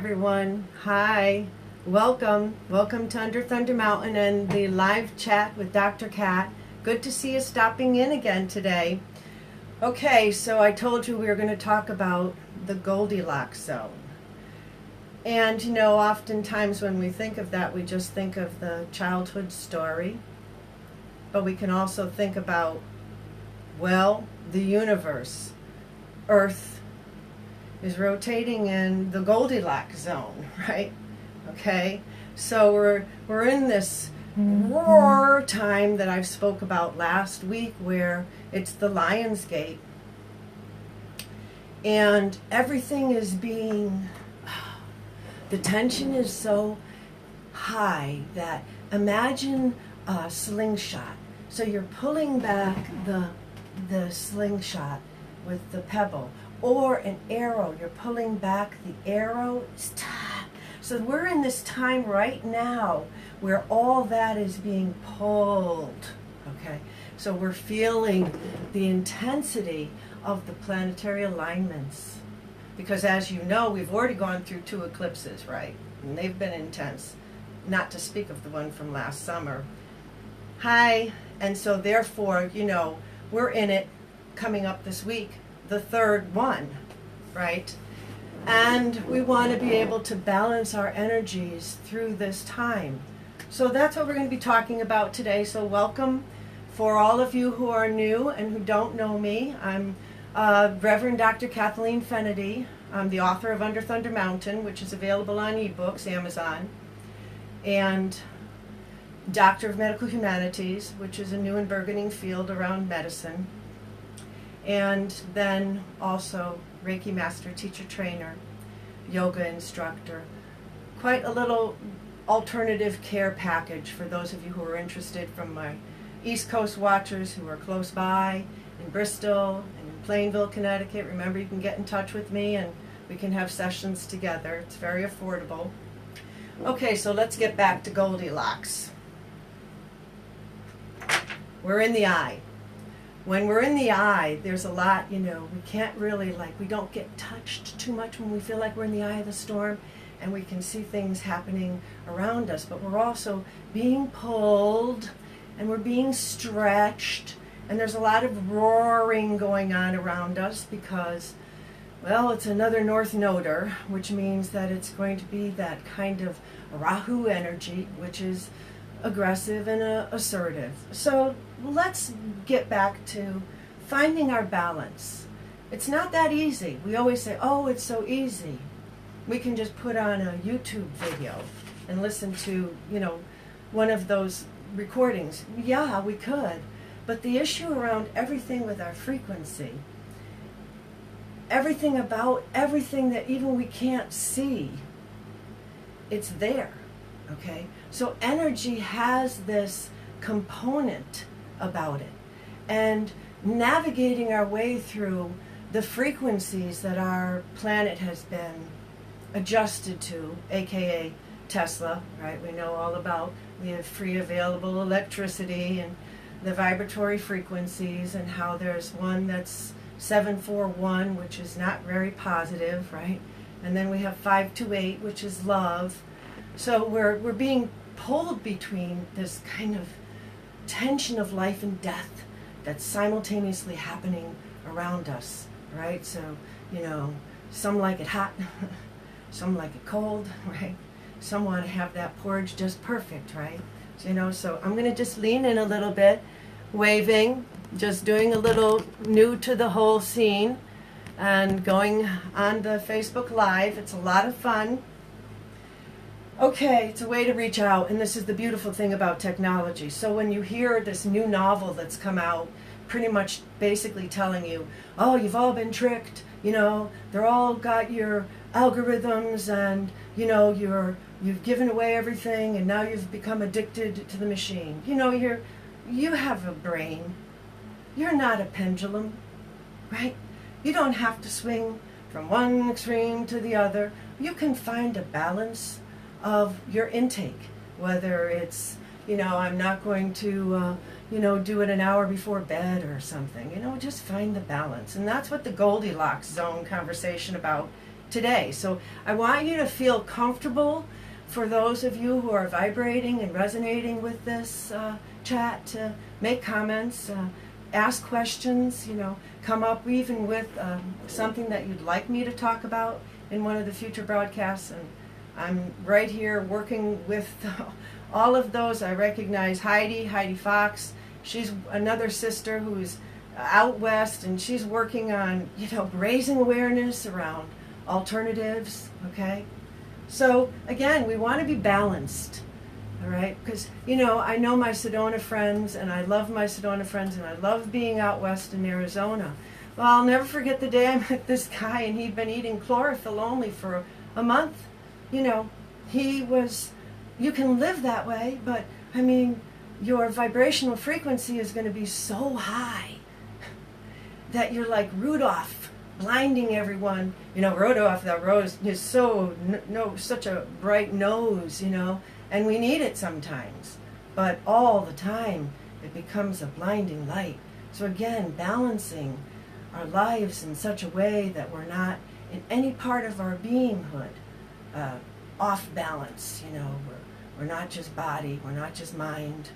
everyone. Hi. Welcome. Welcome to Under Thunder Mountain and the live chat with Dr. Kat. Good to see you stopping in again today. Okay, so I told you we were going to talk about the Goldilocks Zone. And you know, oftentimes when we think of that, we just think of the childhood story. But we can also think about, well, the universe, Earth, is rotating in the Goldilocks zone, right? Okay, so we're in this roar time that I spoke about last week, where it's the Lion's Gate, and everything is being, the tension is so high that imagine a slingshot. So you're pulling back the slingshot with the pebble, or an arrow, you're pulling back the arrow. So we're in this time right now where all that is being pulled, okay? So we're feeling the intensity of the planetary alignments. Because as you know, we've already gone through 2 eclipses, right? And they've been intense, not to speak of the one from last summer. Hi, and so therefore, you know, we're in it coming up this week, the 3rd one, right? And we want to be able to balance our energies through this time. So that's what we're going to be talking about today. So welcome for all of you who are new and who don't know me. I'm Reverend Dr. Kathleen Fennedy. I'm the author of Under Thunder Mountain, which is available on ebooks, Amazon, and Doctor of Medical Humanities, which is a new and burgeoning field around medicine. And then also Reiki Master, Teacher Trainer, Yoga Instructor. Quite a little alternative care package for those of you who are interested, from my East Coast watchers who are close by in Bristol and in Plainville, Connecticut. Remember, you can get in touch with me and we can have sessions together. It's very affordable. Okay, so let's get back to Goldilocks. We're in the eye. When we're in the eye, there's a lot, you know, we can't really, we don't get touched too much when we feel like we're in the eye of the storm, and we can see things happening around us, but we're also being pulled, and we're being stretched, and there's a lot of roaring going on around us because, well, it's another North Noder, which means that it's going to be that kind of Rahu energy, which is aggressive and assertive. So let's get back to finding our balance. It's not that easy. We always say, oh, it's so easy. We can just put on a YouTube video and listen to, you know, one of those recordings. Yeah, we could. But the issue around everything with our frequency, everything about everything that even we can't see, it's there. Okay, so energy has this component about it, and navigating our way through the frequencies that our planet has been adjusted to, aka Tesla, right? We know all about the free available electricity and the vibratory frequencies, and how there's one that's 741, which is not very positive, right? And then we have 528, which is love. So we're being pulled between this kind of tension of life and death that's simultaneously happening around us, right? So, you know, some like it hot, some like it cold, right? Some want to have that porridge just perfect, right? So, you know, so I'm going to just lean in a little bit, waving, just doing a little new to the whole scene, and going on the Facebook Live. It's a lot of fun. Okay, it's a way to reach out, and this is the beautiful thing about technology. So when you hear this new novel that's come out, pretty much basically telling you, oh, you've all been tricked, you know, they're all got your algorithms, and, you know, you've given away everything, and now you've become addicted to the machine. You know, you have a brain. You're not a pendulum, right? You don't have to swing from one extreme to the other. You can find a balance of your intake, whether it's, you know, I'm not going to, you know, do it an hour before bed or something. You know, just find the balance. And that's what the Goldilocks Zone conversation about today. So I want you to feel comfortable, for those of you who are vibrating and resonating with this chat, to make comments, ask questions, come up even with something that you'd like me to talk about in one of the future broadcasts. And I'm right here working with all of those. I recognize Heidi Fox. She's another sister who's out west, and she's working on, raising awareness around alternatives, okay? So again, we want to be balanced, all right? Because, I know my Sedona friends, and I love my Sedona friends, and I love being out west in Arizona. Well, I'll never forget the day I met this guy, and he'd been eating chlorophyll only for a month. He was, you can live that way, but, your vibrational frequency is going to be so high that you're like Rudolph, blinding everyone. Rudolph, that rose is such a bright nose, and we need it sometimes. But all the time, it becomes a blinding light. So again, balancing our lives in such a way that we're not in any part of our beinghood off balance. We're not just body, we're not just mind.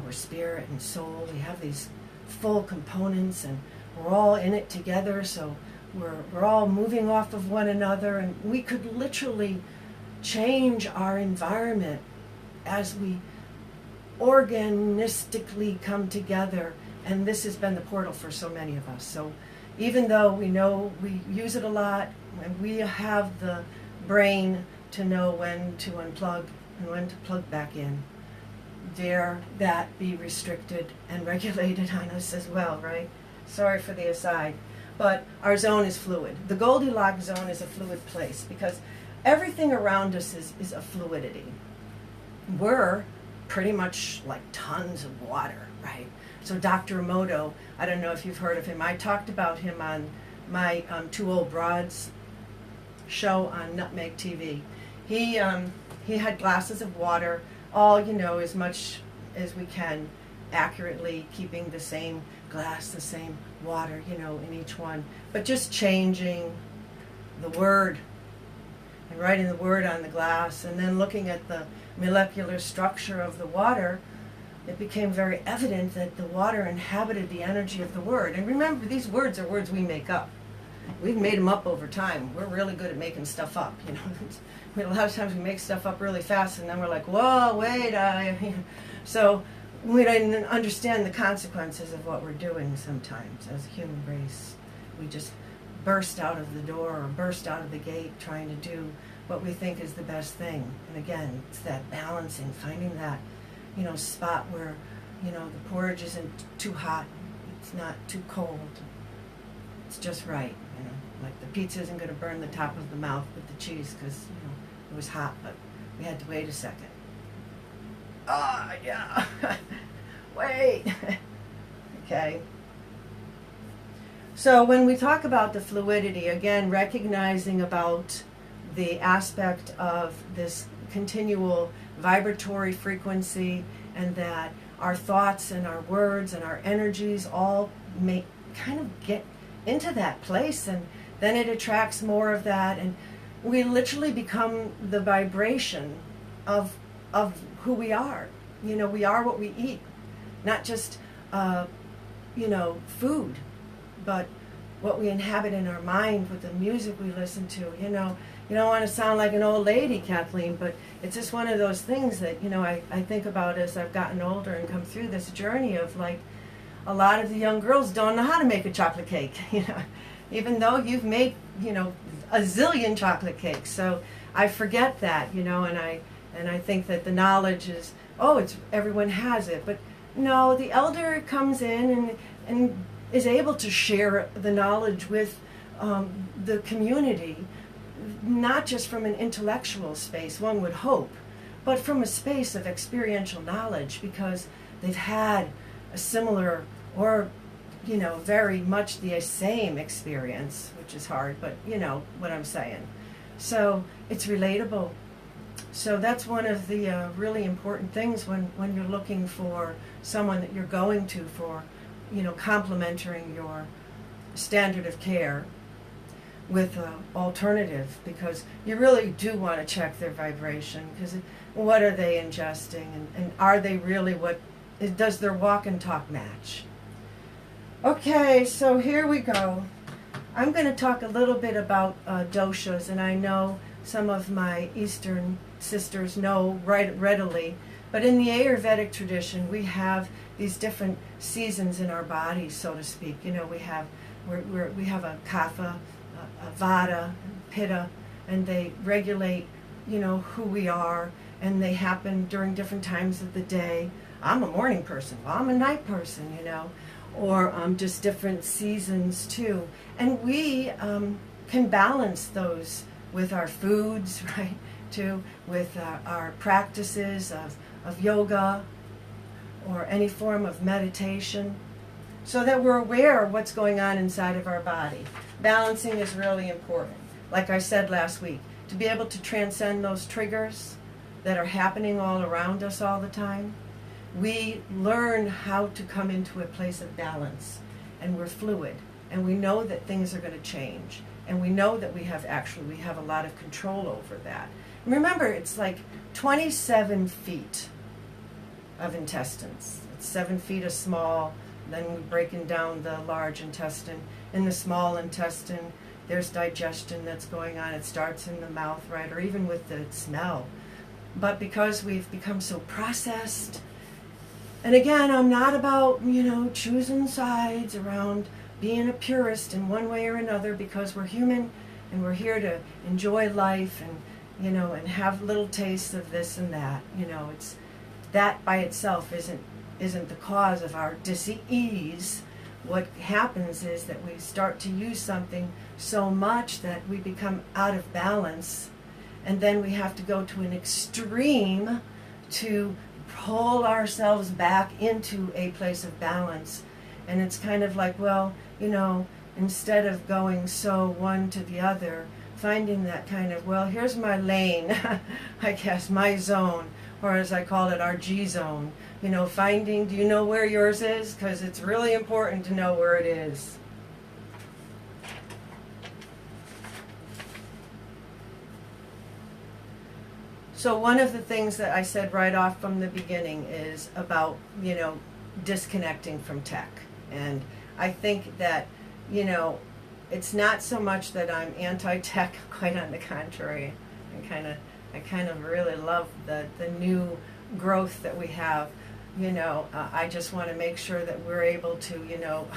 We're spirit and soul. We have these full components, and we're all in it together. So we're all moving off of one another, and we could literally change our environment as we organistically come together. And this has been the portal for so many of us. So even though we know we use it a lot, and we have the brain to know when to unplug and when to plug back in, dare that be restricted and regulated on us as well, right? Sorry for the aside. But our zone is fluid. The Goldilocks zone is a fluid place because everything around us is a fluidity. We're pretty much like tons of water, right? So Dr. Emoto, I don't know if you've heard of him. I talked about him on my Two Old Broads show on Nutmeg TV. He had glasses of water, all, as much as we can, accurately keeping the same glass, the same water, in each one. But just changing the word and writing the word on the glass, and then looking at the molecular structure of the water, it became very evident that the water inhabited the energy of the word. And remember, these words are words we make up. We've made them up over time. We're really good at making stuff up, A lot of times we make stuff up really fast, and then we're like, whoa, wait, so we don't understand the consequences of what we're doing sometimes as a human race. We just burst out of the door or burst out of the gate trying to do what we think is the best thing. And again, it's that balancing, finding that, spot where, the porridge isn't too hot, it's not too cold, it's just right, like the pizza isn't going to burn the top of the mouth with the cheese because, it was hot, but we had to wait a second. Yeah. Wait. Okay. So when we talk about the fluidity, again, recognizing about the aspect of this continual vibratory frequency, and that our thoughts and our words and our energies all kind of get into that place, and then it attracts more of that, and we literally become the vibration of who we are. We are what we eat, not just food, but what we inhabit in our mind with the music we listen to. You don't want to sound like an old lady, Kathleen, but it's just one of those things that I think about as I've gotten older and come through this journey of, like, a lot of the young girls don't know how to make a chocolate cake. Even though you've made a zillion chocolate cakes. So I forget that, and I think that the knowledge is, it's everyone has it. But no, the elder comes in and is able to share the knowledge with the community, not just from an intellectual space, one would hope, but from a space of experiential knowledge, because they've had a similar or very much the same experience, which is hard, but what I'm saying. So it's relatable. So that's one of the really important things when you're looking for someone that you're going to for, complementing your standard of care. with an alternative, because you really do want to check their vibration, because what are they ingesting, and are they really does their walk and talk match? Okay, so here we go. I'm going to talk a little bit about doshas, and I know some of my Eastern sisters know readily, but in the Ayurvedic tradition, we have these different seasons in our bodies, so to speak. You know, we have a kapha, a vata, pitta, and they regulate, you know, who we are, and they happen during different times of the day. I'm a morning person. Well, I'm a night person, you know, or just different seasons too. And we can balance those with our foods, right, too, with our practices of yoga or any form of meditation, so that we're aware of what's going on inside of our body. Balancing is really important. Like I said last week, to be able to transcend those triggers that are happening all around us all the time, we learn how to come into a place of balance, and we're fluid, and we know that things are going to change, and we know that we have a lot of control over that. And remember, it's like 27 feet of intestines. It's 7 feet of small, then we're breaking down the large intestine. In the small intestine, there's digestion that's going on. It starts in the mouth, right, or even with the smell. But because we've become so processed, and again, I'm not about, you know, choosing sides around being a purist in one way or another, because we're human and we're here to enjoy life, and, you know, and have little tastes of this and that. You know, it's that by itself isn't the cause of our dis-ease. What happens is that we start to use something so much that we become out of balance, and then we have to go to an extreme to pull ourselves back into a place of balance. And it's kind of like, well, you know, instead of going so one to the other, finding that kind of, well, here's my lane, I guess, my zone, or as I call it, our G zone. You know, do you know where yours is? Because it's really important to know where it is. So one of the things that I said right off from the beginning is about, you know, disconnecting from tech. And I think that, you know, it's not so much that I'm anti-tech, quite on the contrary. I kind of really love the new growth that we have. You know, I just want to make sure that we're able to, you know,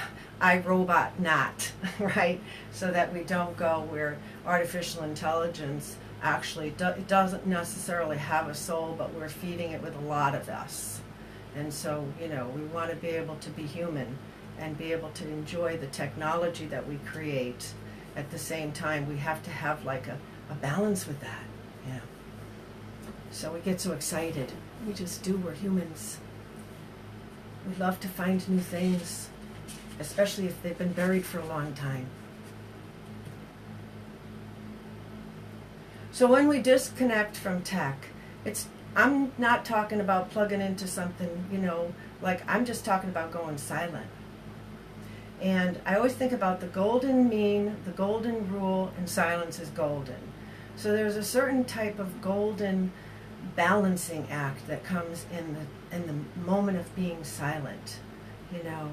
iRobot not, right? So that we don't go where artificial intelligence actually doesn't necessarily have a soul, but we're feeding it with a lot of us. And so, you know, we want to be able to be human and be able to enjoy the technology that we create. At the same time, we have to have like a balance with that, you know. So we get so excited. We just do. We're humans. We love to find new things, especially if they've been buried for a long time. So when we disconnect from tech, I'm not talking about plugging into something, you know, like I'm just talking about going silent. And I always think about the golden mean, the golden rule, and silence is golden. So there's a certain type of golden balancing act that comes in the moment of being silent, you know,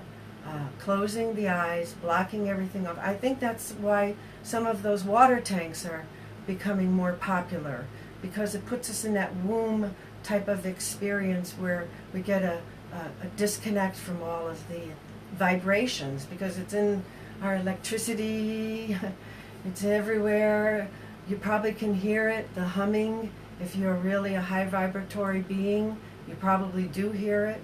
closing the eyes, blocking everything off. I think that's why some of those water tanks are becoming more popular, because it puts us in that womb type of experience where we get a disconnect from all of the vibrations, because it's in our electricity, it's everywhere. You probably can hear it, the humming. If you're really a high vibratory being, you probably do hear it.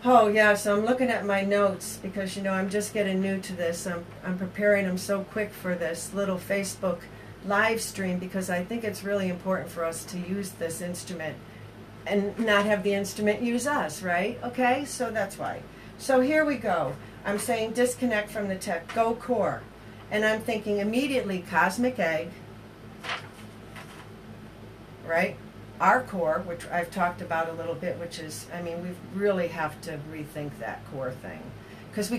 Oh yeah, so I'm looking at my notes because, you know, I'm just getting new to this. I'm preparing them so quick for this little Facebook live stream, because I think it's really important for us to use this instrument and not have the instrument use us, right? Okay, so that's why. So here we go. I'm saying disconnect from the tech, go core. And I'm thinking immediately cosmic egg, right? our core, which I've talked about a little bit, which is, I mean, we really have to rethink that core thing, because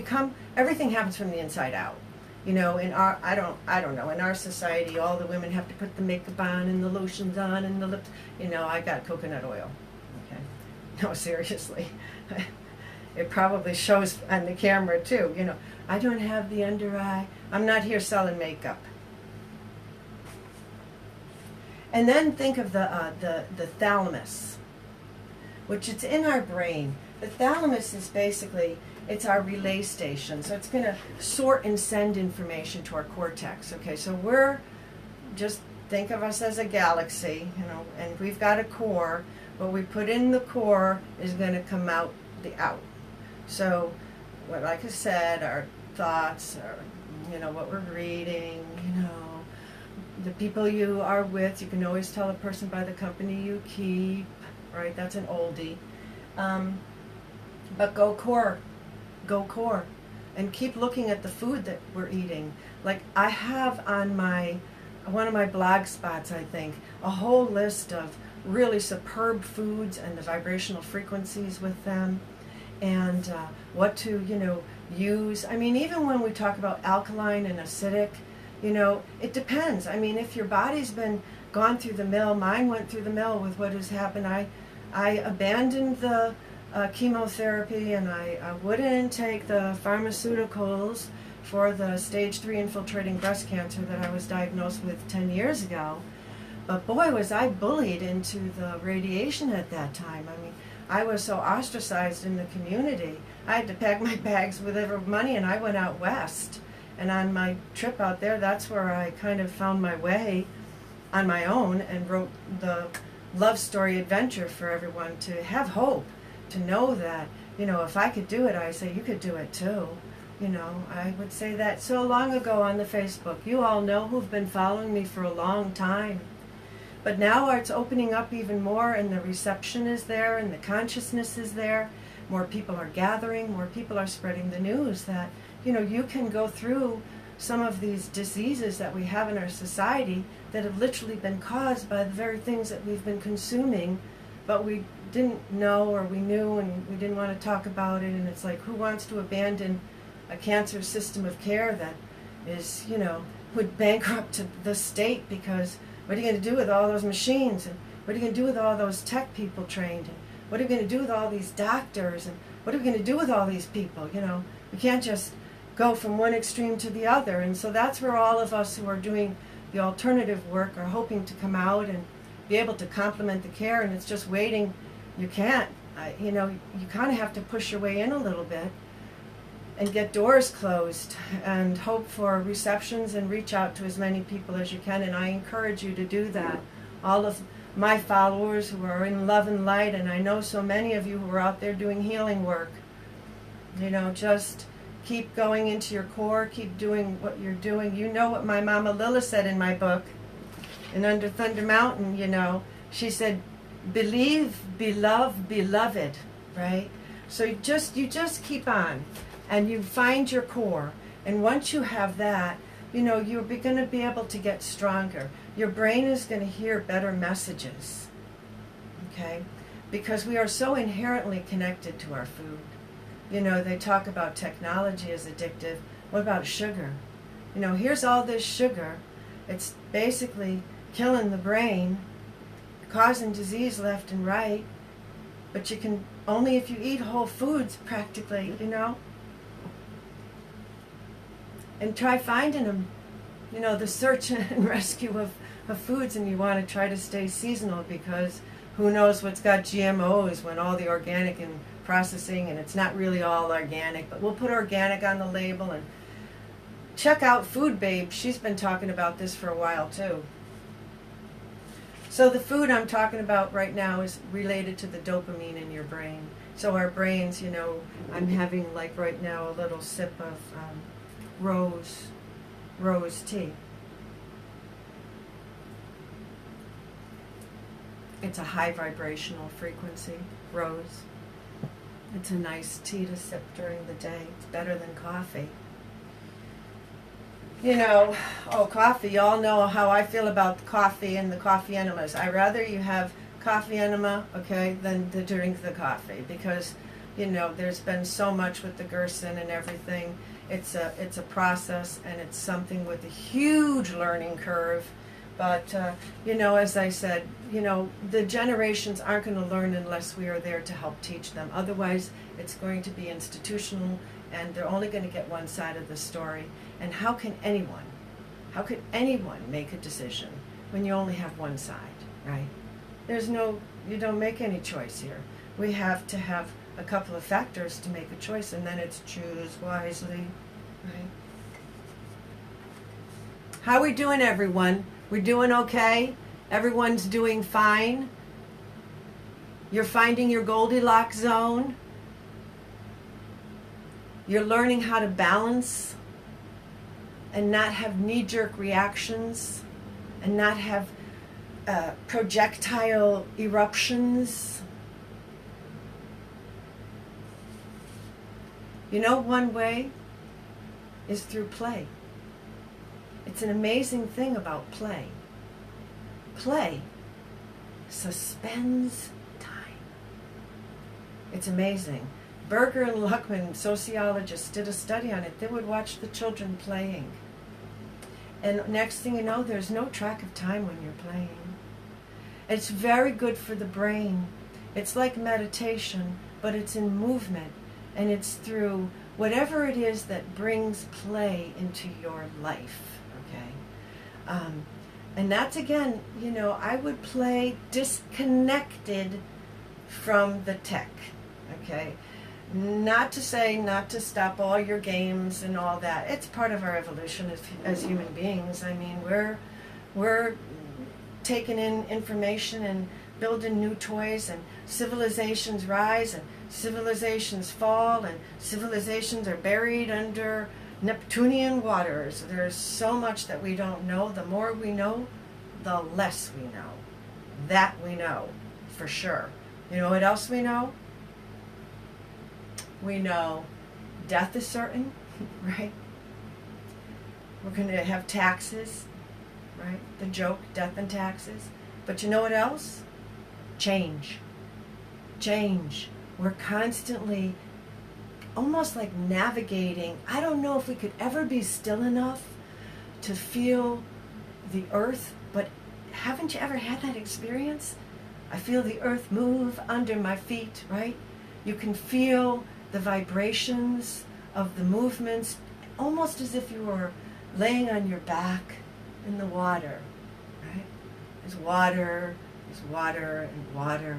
everything happens from the inside out. You know, in our, I don't know, in our society, all the women have to put the makeup on and the lotions on and the lips. You know, I got coconut oil. Okay, no, seriously, it probably shows on the camera too. You know, I don't have the under eye. I'm not here selling makeup. And then think of the thalamus, which it's in our brain. The thalamus is basically, it's our relay station. So it's going to sort and send information to our cortex. Okay, so just think of us as a galaxy, you know, and we've got a core. What we put in the core is going to come out the out. So, like I said, our thoughts, or, you know, what we're reading, you know, the people you are with. You can always tell a person by the company you keep, right? That's an oldie. But go core, and keep looking at the food that we're eating. Like I have on one of my blog spots, I think, a whole list of really superb foods and the vibrational frequencies with them, and what to, you know, use. I mean, even when we talk about alkaline and acidic, you know, it depends. I mean, if your body's been gone through the mill, mine went through the mill with what has happened. I abandoned the chemotherapy, and I wouldn't take the pharmaceuticals for the stage 3 infiltrating breast cancer that I was diagnosed with 10 years ago. But boy, was I bullied into the radiation at that time. I mean, I was so ostracized in the community. I had to pack my bags with every money, and I went out west. And on my trip out there, that's where I kind of found my way on my own and wrote the love story adventure for everyone to have hope, to know that, you know, if I could do it, I say you could do it too. You know, I would say that so long ago on the Facebook. You all know who've been following me for a long time. But now it's opening up even more, and the reception is there, and the consciousness is there. More people are gathering, more people are spreading the news that, you know, you can go through some of these diseases that we have in our society that have literally been caused by the very things that we've been consuming, but we didn't know, or we knew and we didn't want to talk about it. And it's like, who wants to abandon a cancer system of care that is, you know, would bankrupt the state? Because what are you going to do with all those machines? And what are you going to do with all those tech people trained? And what are you going to do with all these doctors? And what are we going to do with all these people? You know, we can't just go from one extreme to the other. And so that's where all of us who are doing the alternative work are hoping to come out and be able to complement the care. And it's just waiting. You can't, you know, you kind of have to push your way in a little bit and get doors closed and hope for receptions and reach out to as many people as you can. And I encourage you to do that. All of my followers who are in love and light, and I know so many of you who are out there doing healing work, you know, just keep going into your core, keep doing what you're doing. You know what my Mama Lila said in my book, in Under Thunder Mountain, you know, she said, believe, beloved, beloved, right? So you just keep on, and you find your core. And once you have that, you know, you're going to be able to get stronger. Your brain is going to hear better messages, okay? Because we are so inherently connected to our food. You know, they talk about technology as addictive. What about sugar? You know, here's all this sugar. It's basically killing the brain, causing disease left and right. But you can only if you eat whole foods, practically, you know. And try finding them. You know, the search and rescue of foods, and you want to try to stay seasonal, because who knows what's got GMOs when all the organic and processing, and it's not really all organic, but we'll put organic on the label. And check out Food Babe. She's been talking about this for a while too. So the food I'm talking about right now is related to the dopamine in your brain. So our brains, you know, I'm having like right now a little sip of rose tea. It's a high vibrational frequency, rose. It's a nice tea to sip during the day. It's better than coffee. You know, coffee, you all know how I feel about coffee and the coffee enemas. I'd rather you have coffee enema, okay, than to drink the coffee, because there's been so much with the Gerson and everything. It's a process, and it's something with a huge learning curve. But as I said, the generations aren't going to learn unless we are there to help teach them. Otherwise, it's going to be institutional, and they're only going to get one side of the story. And how could anyone make a decision when you only have one side, right? You don't make any choice here. We have to have a couple of factors to make a choice, and then it's choose wisely, right? How we doing, everyone? We're doing okay? Everyone's doing fine? You're finding your Goldilocks zone? You're learning how to balance and not have knee-jerk reactions and not have projectile eruptions. One way is through play. It's an amazing thing about play. Play suspends time. It's amazing. Berger and Luckman, sociologists, did a study on it. They would watch the children playing. And next thing you know, there's no track of time when you're playing. It's very good for the brain. It's like meditation, but it's in movement. And it's through whatever it is that brings play into your life, okay? And that's, again, I would play disconnected from the tech, okay? Not to say not to stop all your games and all that. It's part of our evolution as human beings. I mean, we're taking in information and building new toys, and civilizations rise and civilizations fall, and civilizations are buried under Neptunian waters. There's so much that we don't know. The more we know, the less we know. That we know, for sure. You know what else we know? We know death is certain, right? We're going to have taxes, right? The joke, death and taxes. But you know what else? Change. Change. We're constantly almost like navigating. I don't know if we could ever be still enough to feel the earth, but haven't you ever had that experience? I feel the earth move under my feet, right? You can feel the vibrations of the movements, almost as if you were laying on your back in the water, right? There's water and water.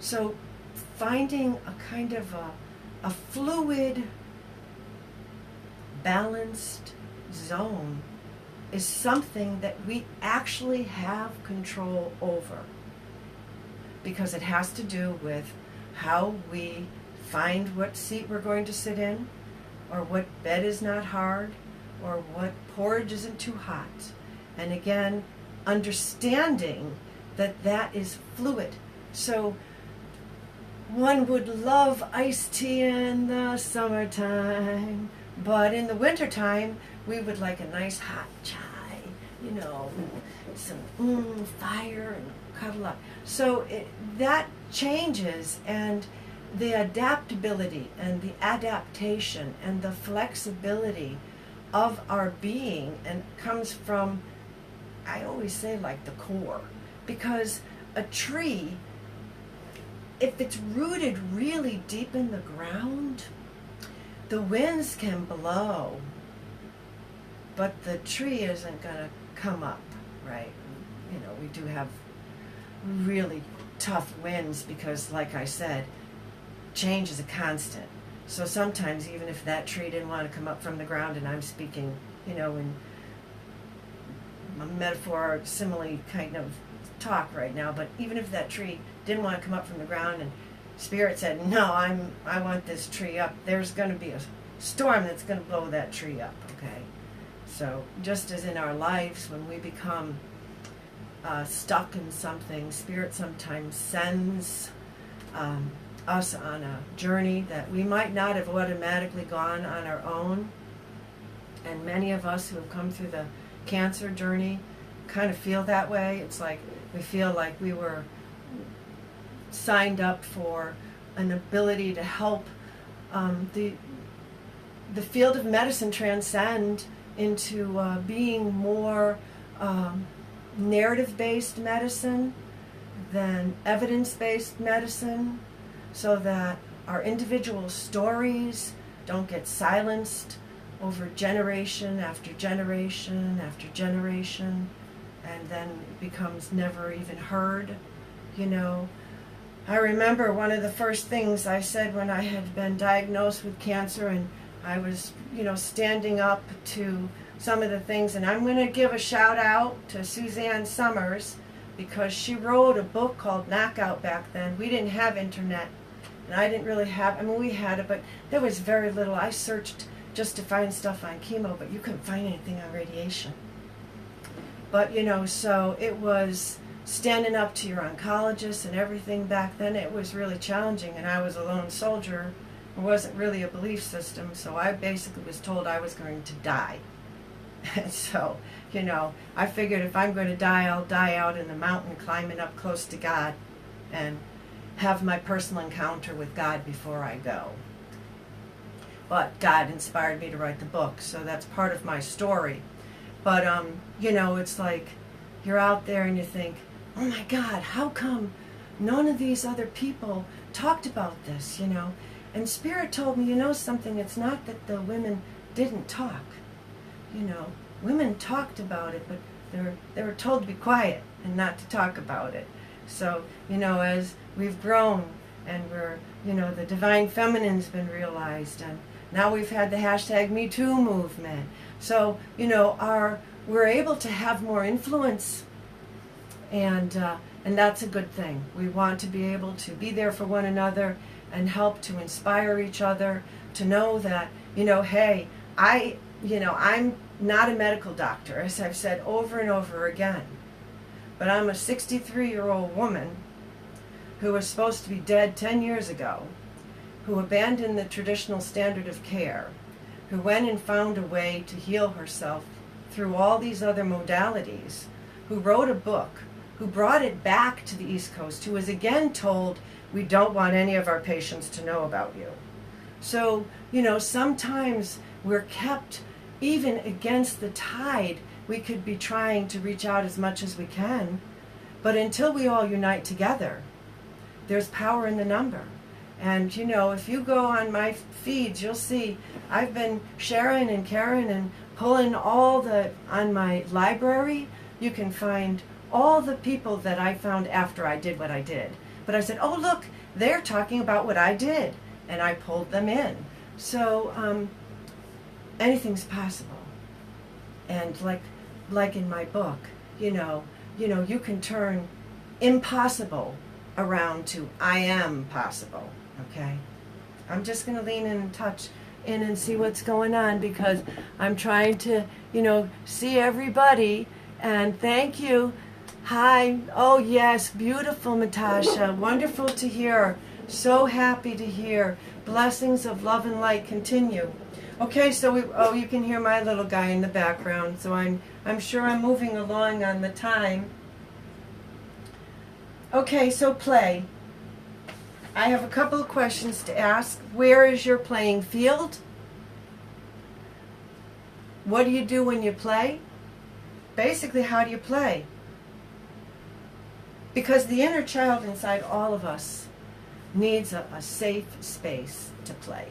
So finding a kind of a fluid, balanced zone is something that we actually have control over, because it has to do with how we find what seat we're going to sit in, or what bed is not hard, or what porridge isn't too hot. And again, understanding that that is fluid. So one would love iced tea in the summertime, but in the wintertime, we would like a nice hot chai, some fire and cuddle up. So that changes, and the adaptability and the adaptation and the flexibility of our being and comes from, I always say, like the core. Because a tree, if it's rooted really deep in the ground, the winds can blow, but the tree isn't going to come up, right? We do have really tough winds because, like I said, change is a constant. So sometimes, even if that tree didn't want to come up from the ground, and I'm speaking, in a metaphor, simile kind of talk right now, but even if that tree didn't want to come up from the ground and Spirit said, no, I want this tree up, there's going to be a storm that's going to blow that tree up, okay? So just as in our lives, when we become stuck in something, Spirit sometimes sends us on a journey that we might not have automatically gone on our own. And many of us who have come through the cancer journey kind of feel that way. It's like we feel like we were signed up for an ability to help the field of medicine transcend into being more narrative-based medicine than evidence-based medicine, so that our individual stories don't get silenced over generation after generation after generation, and then it becomes never even heard, you know. I remember one of the first things I said when I had been diagnosed with cancer, and I was, you know, standing up to some of the things, and I'm going to give a shout out to Suzanne Summers, because she wrote a book called Knockout back then. We didn't have internet, and I didn't really have, I mean, we had it, but there was very little. I searched just to find stuff on chemo, but you couldn't find anything on radiation. But, you know, so it was standing up to your oncologist and everything back then. It was really challenging, and I was a lone soldier. There wasn't really a belief system, so I basically was told I was going to die. And so, you know, I figured if I'm going to die, I'll die out in the mountain climbing up close to God and have my personal encounter with God before I go. But God inspired me to write the book, so that's part of my story. But, you know, it's like you're out there and you think, oh my God, how come none of these other people talked about this, you know? And Spirit told me, you know something, it's not that the women didn't talk. You know, women talked about it, but they were told to be quiet and not to talk about it. So, you know, as we've grown and we're, you know, the divine feminine's been realized, and now we've had the hashtag Me Too movement. So, you know, we're able to have more influence, and that's a good thing. We want to be able to be there for one another and help to inspire each other to know that, you know, hey, I'm not a medical doctor, as I've said over and over again, but I'm a 63-year-old woman who was supposed to be dead 10 years ago, who abandoned the traditional standard of care, who went and found a way to heal herself through all these other modalities, who wrote a book, who brought it back to the East Coast, who was again told, we don't want any of our patients to know about you. So, you know, sometimes we're kept even against the tide. We could be trying to reach out as much as we can, but until we all unite together, there's power in the number. And, you know, if you go on my feeds, you'll see I've been sharing and caring and pulling on my library, you can find all the people that I found after I did what I did. But I said, oh, look, they're talking about what I did. And I pulled them in. So anything's possible. And like in my book, you know, you can turn impossible around to I am possible. Okay? I'm just going to lean in and touch in and see what's going on, because I'm trying to, you know, see everybody. And thank you. Hi. Oh, yes. Beautiful, Natasha. Wonderful to hear. So happy to hear. Blessings of love and light continue. Okay, so you can hear my little guy in the background. So I'm sure I'm moving along on the time. Okay, so play. I have a couple of questions to ask. Where is your playing field? What do you do when you play? Basically, how do you play? Because the inner child inside all of us needs a safe space to play.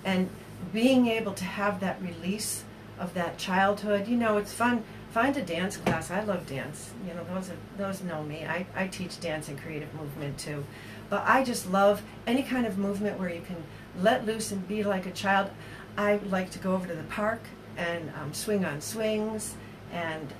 And being able to have that release of that childhood, you know, it's fun. Find a dance class. I love dance. You know, those know me. I teach dance and creative movement too. But I just love any kind of movement where you can let loose and be like a child. I like to go over to the park and swing on swings, and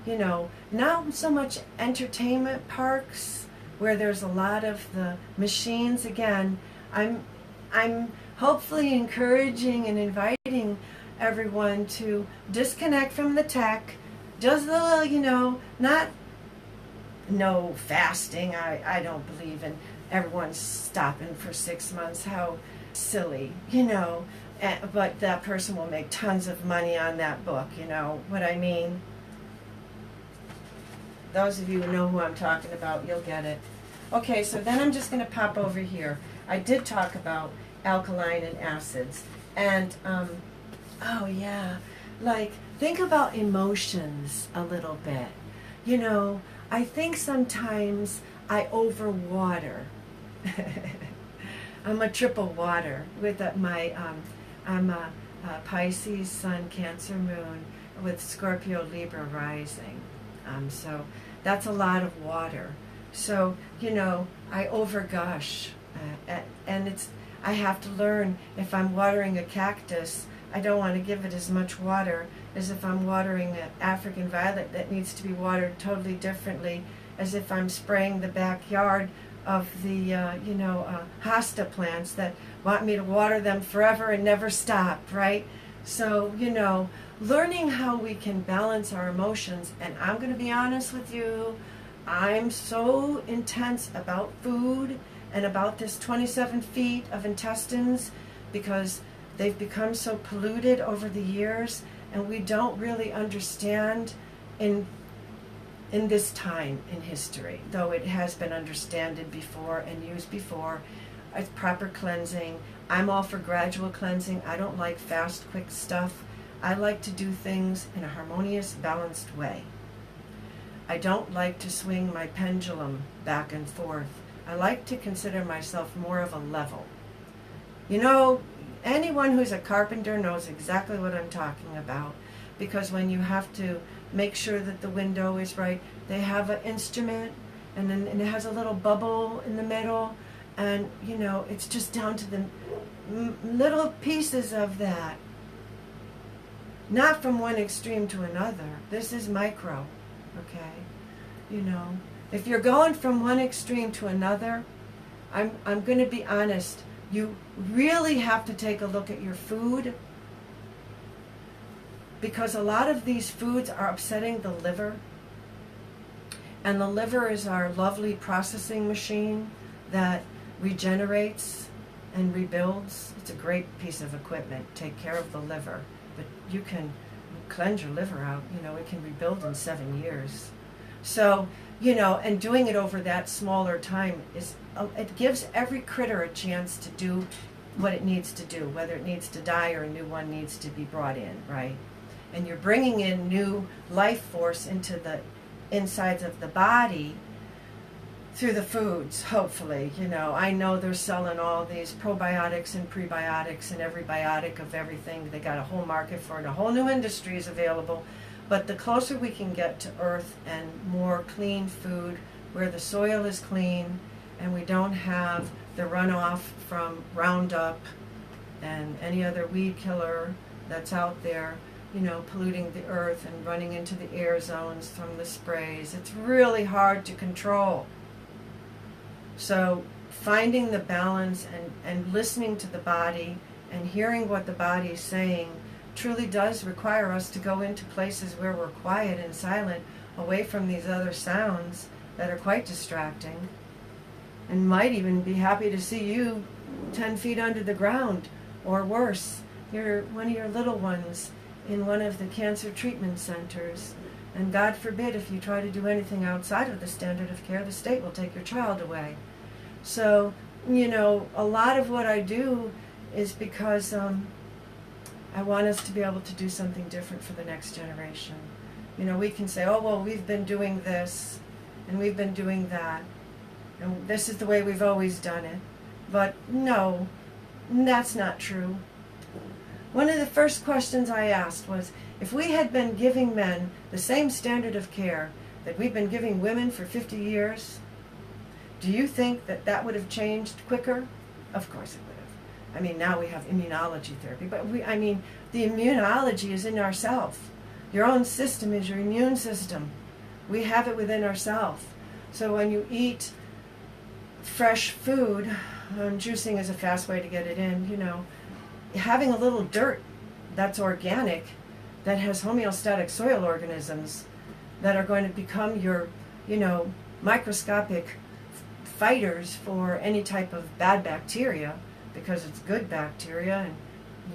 you know, not so much entertainment parks where there's a lot of the machines. Again, I'm hopefully encouraging and inviting everyone to disconnect from the tech. Just a little, you know, no fasting. I don't believe in everyone stopping for 6 months. How silly, you know. But that person will make tons of money on that book, you know what I mean? those of you who know who I'm talking about, you'll get it. Okay, so then I'm just going to pop over here. I did talk about alkaline and acids. And, oh yeah, like, think about emotions a little bit. You know, I think sometimes I overwater. I'm a triple water with I'm a Pisces, Sun, Cancer, Moon with Scorpio, Libra rising. So that's a lot of water. So, you know, I overgush. And I have to learn, if I'm watering a cactus, I don't want to give it as much water as if I'm watering an African violet that needs to be watered totally differently as if I'm spraying the backyard of the, hosta plants that want me to water them forever and never stop, right? So, you know, learning how we can balance our emotions, and I'm going to be honest with you, I'm so intense about food and about this 27 feet of intestines because they've become so polluted over the years, and we don't really understand in this time in history, though it has been understood before and used before, as proper cleansing. I'm all for gradual cleansing. I don't like fast, quick stuff. I like to do things in a harmonious, balanced way. I don't like to swing my pendulum back and forth. I like to consider myself more of a level. You know, anyone who's a carpenter knows exactly what I'm talking about, because when you have to make sure that the window is right, they have an instrument and it has a little bubble in the middle, and you know, it's just down to the little pieces of that. Not from one extreme to another. This is micro, okay? You know, if you're going from one extreme to another, I'm going to be honest, you really have to take a look at your food, because a lot of these foods are upsetting the liver, and the liver is our lovely processing machine that regenerates and rebuilds. It's a great piece of equipment. Take care of the liver, but you can cleanse your liver out. You know, it can rebuild in 7 years. So, you know, and doing it over that smaller time it gives every critter a chance to do what it needs to do, whether it needs to die or a new one needs to be brought in, right? And you're bringing in new life force into the insides of the body through the foods, hopefully. You know, I know they're selling all these probiotics and prebiotics and every biotic of everything. They got a whole market for it, a whole new industry is available. But the closer we can get to earth and more clean food, where the soil is clean and we don't have the runoff from Roundup and any other weed killer that's out there, you know, polluting the earth and running into the air zones from the sprays, it's really hard to control. So finding the balance and listening to the body and hearing what the body is saying truly does require us to go into places where we're quiet and silent, away from these other sounds that are quite distracting, and might even be happy to see you 10 feet under the ground, or worse, you're one of your little ones in one of the cancer treatment centers, and God forbid if you try to do anything outside of the standard of care, the state will take your child away. So, you know, a lot of what I do is because I want us to be able to do something different for the next generation. You know, we can say, oh, well, we've been doing this, and we've been doing that, and this is the way we've always done it. But no, that's not true. One of the first questions I asked was, if we had been giving men the same standard of care that we've been giving women for 50 years, do you think that that would have changed quicker? Of course it would have. I mean, now we have immunology therapy, but the immunology is in ourselves. Your own system is your immune system. We have it within ourselves. So when you eat fresh food, juicing is a fast way to get it in, you know, having a little dirt that's organic, that has homeostatic soil organisms that are going to become your, you know, microscopic fighters for any type of bad bacteria, because it's good bacteria and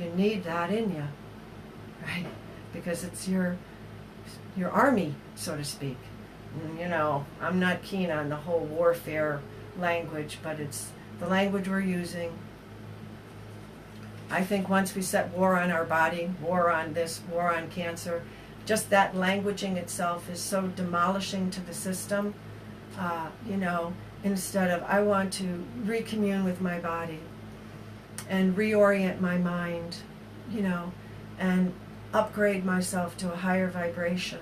you need that in you, right? Because it's your army, so to speak. You know, I'm not keen on the whole warfare language, but it's the language we're using. I think once we set war on our body, war on this, war on cancer, just that languaging itself is so demolishing to the system. You know, instead of, I want to recommune with my body and reorient my mind, you know, and upgrade myself to a higher vibration,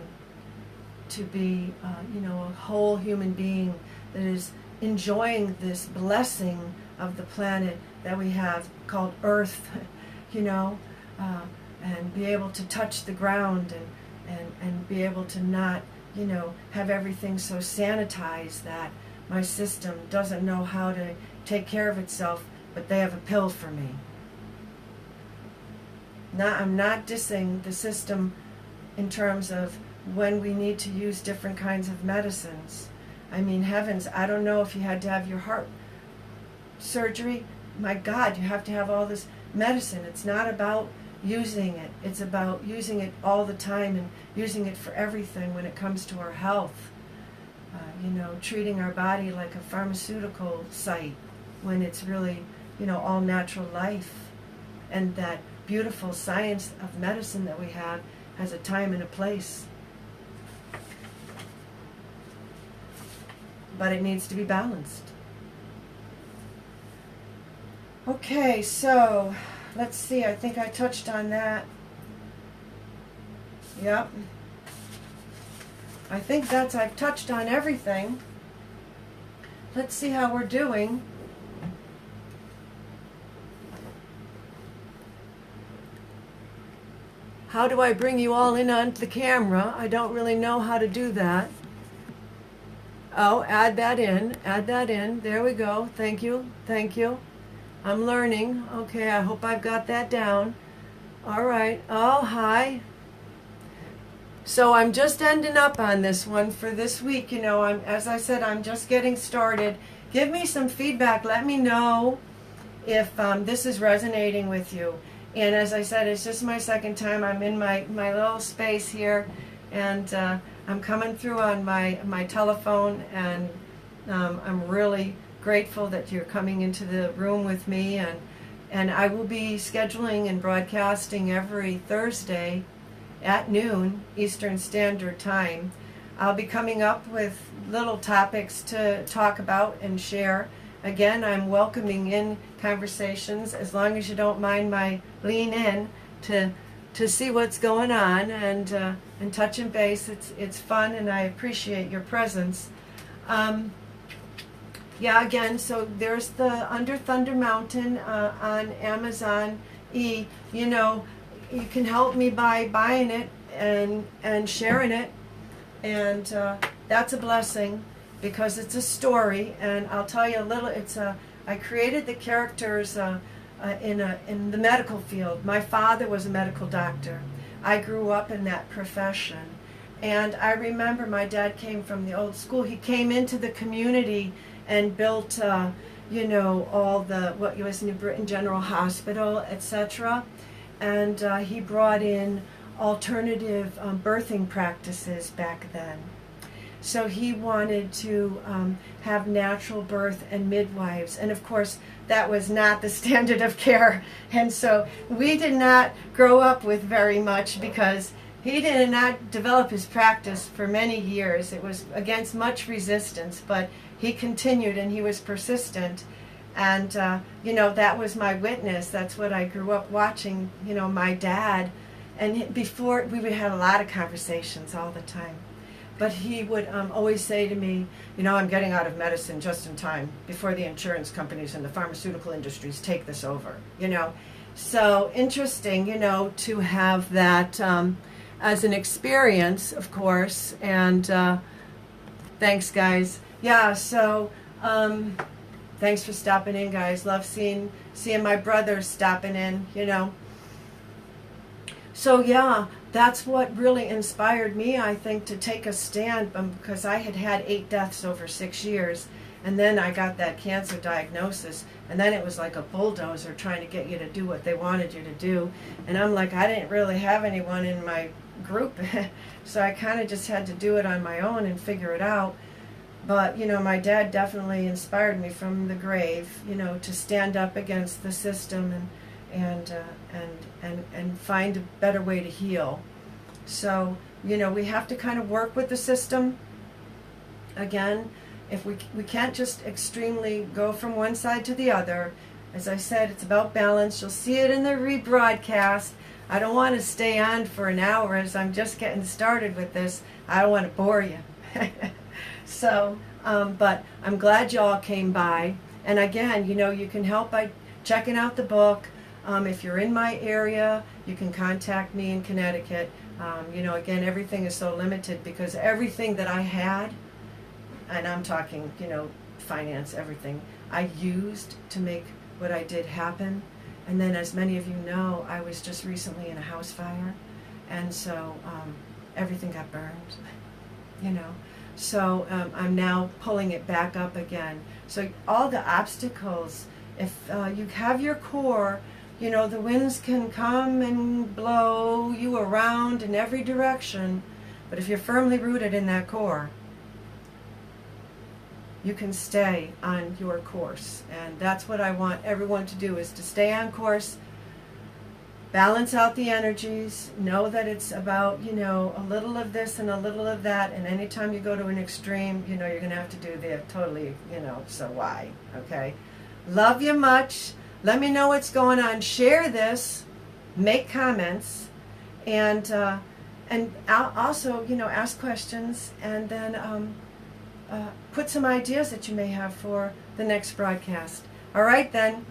to be, you know, a whole human being that is enjoying this blessing of the planet that we have called Earth, you know, and be able to touch the ground and be able to not, you know, have everything so sanitized that my system doesn't know how to take care of itself, but they have a pill for me. I'm not dissing the system in terms of when we need to use different kinds of medicines. I mean, heavens, I don't know if you had to have your heart surgery. My God, you have to have all this medicine. It's not about using it. It's about using it all the time and using it for everything when it comes to our health. You know, treating our body like a pharmaceutical site when it's really, you know, all natural life. And that beautiful science of medicine that we have has a time and a place. But it needs to be balanced. Okay, so let's see, I think I touched on that. Yep. I think I've touched on everything. Let's see how we're doing. How do I bring you all in on the camera? I don't really know how to do that. Oh, add that in. Add that in. There we go. Thank you. Thank you. I'm learning. Okay, I hope I've got that down. All right. Oh, hi. So I'm just ending up on this one for this week. You know, as I said, I'm just getting started. Give me some feedback. Let me know if this is resonating with you. And as I said, it's just my second time. I'm in my little space here, and I'm coming through on my telephone, and I'm really grateful that you're coming into the room with me. And I will be scheduling and broadcasting every Thursday at noon Eastern Standard Time. I'll be coming up with little topics to talk about and share. Again, I'm welcoming in conversations as long as you don't mind my lean in to see what's going on and touch and base. It's fun, and I appreciate your presence. Yeah, again, so there's the Under Thunder Mountain on Amazon E. You know, you can help me by buying it and sharing it, and that's a blessing because it's a story. And I'll tell you a little. I created the characters in the medical field. My father was a medical doctor. I grew up in that profession, and I remember my dad came from the old school. He came into the community and built, you know, all the what was New Britain General Hospital, etc. And he brought in alternative birthing practices back then. So he wanted to have natural birth and midwives. And of course, that was not the standard of care. And so we did not grow up with very much because he did not develop his practice for many years. It was against much resistance, but he continued and he was persistent. And, you know, that was my witness. That's what I grew up watching, you know, my dad. And before, we would have a lot of conversations all the time. But he would always say to me, you know, I'm getting out of medicine just in time before the insurance companies and the pharmaceutical industries take this over, you know. So interesting, you know, to have that as an experience, of course. And thanks, guys. Yeah, so thanks for stopping in, guys. Love seeing my brothers stopping in, you know. So yeah, that's what really inspired me, I think, to take a stand, because I had 8 deaths over 6 years, And then I got that cancer diagnosis, and then it was like a bulldozer trying to get you to do what they wanted you to do. And I'm like, I didn't really have anyone in my group, so I kind of just had to do it on my own and figure it out. But, you know, my dad definitely inspired me from the grave, you know, to stand up against the system and find a better way to heal. So, you know, we have to kind of work with the system. Again, if we can't just extremely go from one side to the other. As I said, it's about balance. You'll see it in the rebroadcast. I don't want to stay on for an hour as I'm just getting started with this. I don't want to bore you. So, but I'm glad y'all came by. And again, you know, you can help by checking out the book. If you're in my area, you can contact me in Connecticut. You know, again, everything is so limited because everything that I had, and I'm talking, you know, finance, everything, I used to make what I did happen. And then, as many of you know, I was just recently in a house fire. And so everything got burned, you know. So I'm now pulling it back up again. So all the obstacles, if you have your core, you know, the winds can come and blow you around in every direction. But if you're firmly rooted in that core, you can stay on your course. And that's what I want everyone to do, is to stay on course, balance out the energies, know that it's about, you know, a little of this and a little of that, and anytime you go to an extreme, you know, you're going to have to do the totally, you know, so why, okay? Love you much. Let me know what's going on. Share this, make comments, and also, you know, ask questions, and then put some ideas that you may have for the next broadcast. All right, then.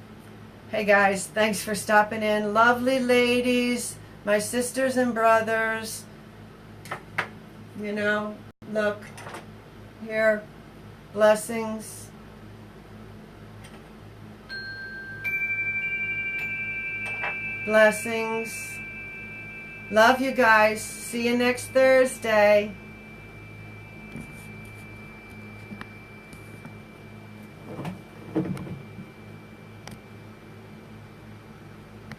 Hey, guys, thanks for stopping in. Lovely ladies, my sisters and brothers. You know, look, here, blessings. Blessings. Love you guys. See you next Thursday.